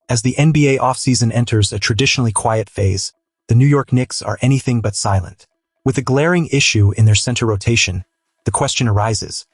As the NBA offseason enters a traditionally quiet phase, the New York Knicks are anything but silent. With a glaring issue in their center rotation, the question arises,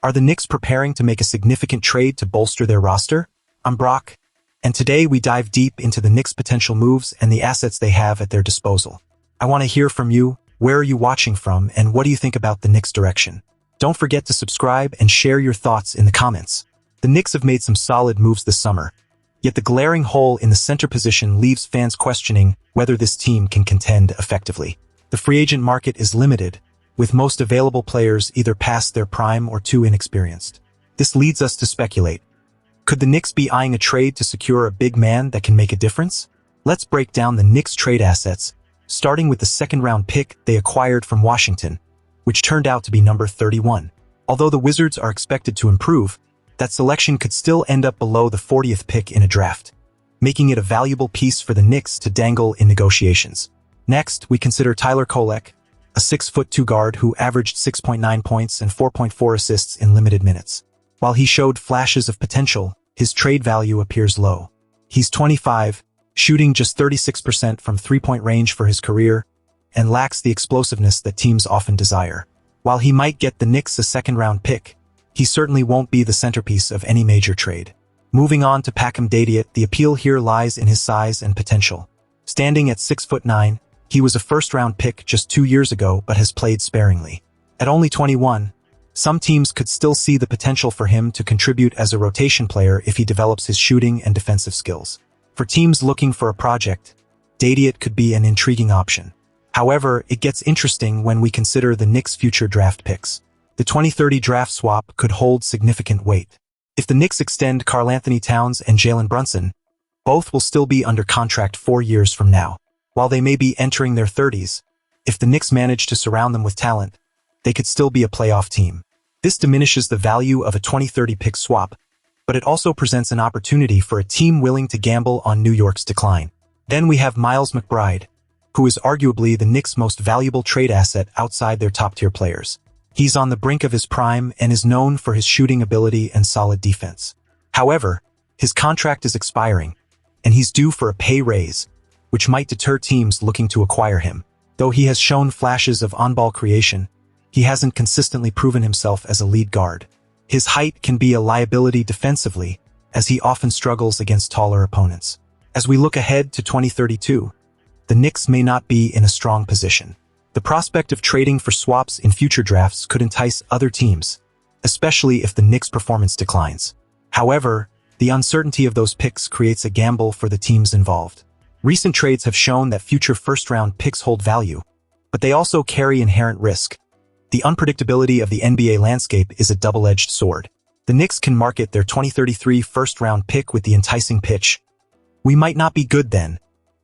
are the Knicks preparing to make a significant trade to bolster their roster? I'm Brock, and today we dive deep into the Knicks' potential moves and the assets they have at their disposal. I want to hear from you. Where are you watching from, and what do you think about the Knicks' direction? Don't forget to subscribe and share your thoughts in the comments. The Knicks have made some solid moves this summer, yet the glaring hole in the center position leaves fans questioning whether this team can contend effectively. The free agent market is limited, with most available players either past their prime or too inexperienced. This leads us to speculate. Could the Knicks be eyeing a trade to secure a big man that can make a difference? Let's break down the Knicks' trade assets, starting with the second-round pick they acquired from Washington, which turned out to be number 31. Although the Wizards are expected to improve, that selection could still end up below the 40th pick in a draft, making it a valuable piece for the Knicks to dangle in negotiations. Next, we consider Tyler Kolek, a 6'2" guard who averaged 6.9 points and 4.4 assists in limited minutes. While he showed flashes of potential, his trade value appears low. He's 25, shooting just 36% from three-point range for his career, and lacks the explosiveness that teams often desire. While he might get the Knicks a second-round pick, he certainly won't be the centerpiece of any major trade. Moving on to Pakem Dadiet, the appeal here lies in his size and potential. Standing at 6'9", he was a first-round pick just 2 years ago but has played sparingly. At only 21, some teams could still see the potential for him to contribute as a rotation player if he develops his shooting and defensive skills. For teams looking for a project, Dadiet could be an intriguing option. However, it gets interesting when we consider the Knicks' future draft picks. The 2030 draft swap could hold significant weight. If the Knicks extend Karl-Anthony Towns and Jalen Brunson, both will still be under contract 4 years from now. While they may be entering their 30s, if the Knicks manage to surround them with talent, they could still be a playoff team. This diminishes the value of a 2030 pick swap, but it also presents an opportunity for a team willing to gamble on New York's decline. Then we have Miles McBride, who is arguably the Knicks' most valuable trade asset outside their top-tier players. He's on the brink of his prime and is known for his shooting ability and solid defense. However, his contract is expiring, and he's due for a pay raise, which might deter teams looking to acquire him. Though he has shown flashes of on-ball creation, he hasn't consistently proven himself as a lead guard. His height can be a liability defensively, as he often struggles against taller opponents. As we look ahead to 2032, the Knicks may not be in a strong position. The prospect of trading for swaps in future drafts could entice other teams, especially if the Knicks' performance declines. However, the uncertainty of those picks creates a gamble for the teams involved. Recent trades have shown that future first-round picks hold value, but they also carry inherent risk. The unpredictability of the NBA landscape is a double-edged sword. The Knicks can market their 2033 first-round pick with the enticing pitch, "We might not be good then.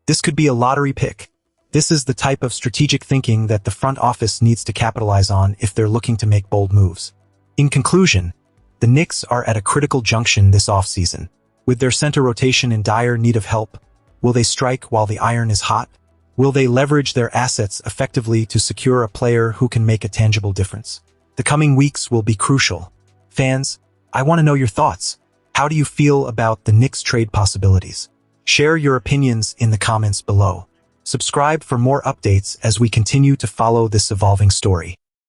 This could be a lottery pick." This is the type of strategic thinking that the front office needs to capitalize on if they're looking to make bold moves. In conclusion, the Knicks are at a critical junction this offseason. With their center rotation in dire need of help, will they strike while the iron is hot? Will they leverage their assets effectively to secure a player who can make a tangible difference? The coming weeks will be crucial. Fans, I want to know your thoughts. How do you feel about the Knicks trade possibilities? Share your opinions in the comments below. Subscribe for more updates as we continue to follow this evolving story.